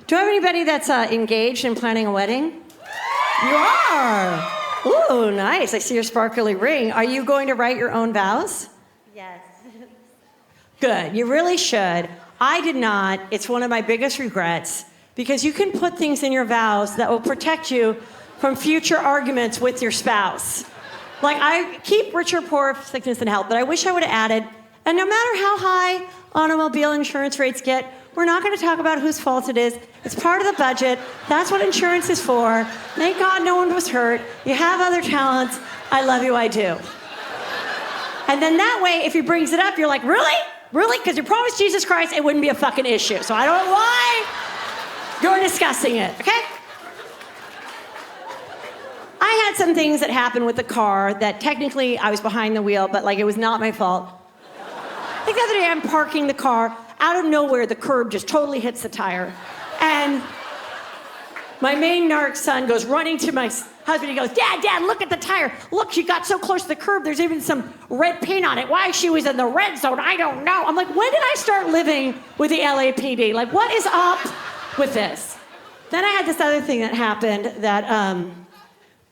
Do I have anybody that's engaged and planning a wedding? You are. Ooh, nice. I see your sparkly ring. Are you going to write your own vows? Yes. Good. You really should. I did not. It's one of my biggest regrets because you can put things in your vows that will protect you from future arguments with your spouse. Like, I keep rich or poor, sickness and health, but I wish I would have added, and no matter how high automobile insurance rates get, we're not going to talk about whose fault it is. It's part of the budget. That's what insurance is for. Thank God no one was hurt. You have other talents. I love you, I do. And then that way, if he brings it up, you're like, really? Really? Because you promised Jesus Christ it wouldn't be a fucking issue. So I don't know why you're discussing it, okay? I had some things that happened with the car that technically I was behind the wheel, but like it was not my fault. Like the other day, I'm parking the car. Out of nowhere, the curb just totally hits the tire. And my main narc son goes running to my husband. He goes, Dad, look at the tire. Look, she got so close to the curb, there's even some red paint on it. Why she was in the red zone, I don't know. I'm like, when did I start living with the LAPD? Like, what is up with this? Then I had this other thing that happened that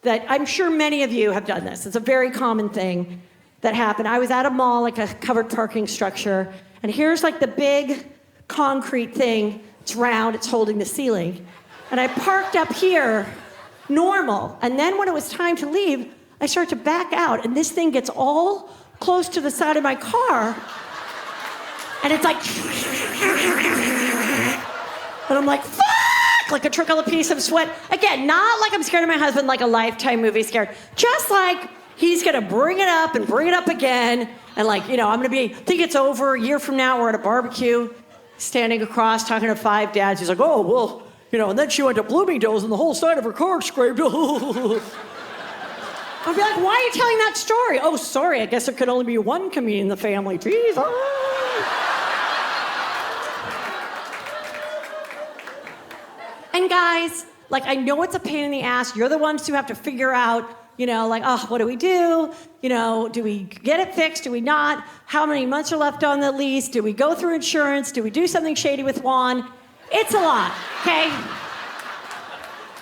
I'm sure many of you have done this. It's a very common thing that happened. I was at a mall, like a covered parking structure, and here's like the big concrete thing. It's round, it's holding the ceiling. And I parked up here, normal. And then when it was time to leave, I start to back out, and this thing gets all close to the side of my car. And it's like, and I'm like, fuck! Like a trickle, a piece of sweat. Again, not like I'm scared of my husband, like a Lifetime movie scared. Just like he's gonna bring it up and bring it up again. And like, you know, I'm gonna think it's over a year from now, we're at a barbecue, standing across, talking to 5 dads. He's like, oh, well, you know, and then she went to Bloomingdale's and the whole side of her car scraped. I'll be like, why are you telling that story? Oh, sorry, I guess there could only be one comedian in the family. Jeez. And guys, like, I know it's a pain in the ass. You're the ones who have to figure out, you know, like, oh, what do we do? You know, do we get it fixed? Do we not? How many months are left on the lease? Do we go through insurance? Do we do something shady with Juan? It's a lot, okay?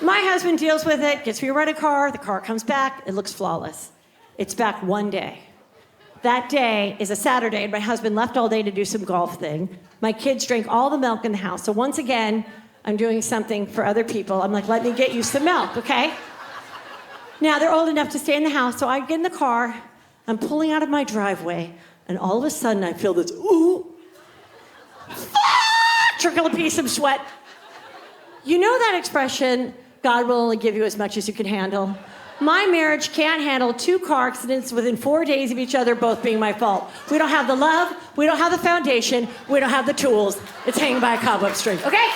My husband deals with it, gets me a rental car, the car comes back, it looks flawless. It's back one day. That day is a Saturday, and my husband left all day to do some golf thing. My kids drank all the milk in the house. So once again, I'm doing something for other people. I'm like, let me get you some milk, okay? Now, they're old enough to stay in the house, so I get in the car, I'm pulling out of my driveway, and all of a sudden I feel this, ooh, trickle a piece of sweat. You know that expression, God will only give you as much as you can handle? My marriage can't handle 2 car accidents within 4 days of each other both being my fault. We don't have the love, we don't have the foundation, we don't have the tools. It's hanging by a cobweb string, okay?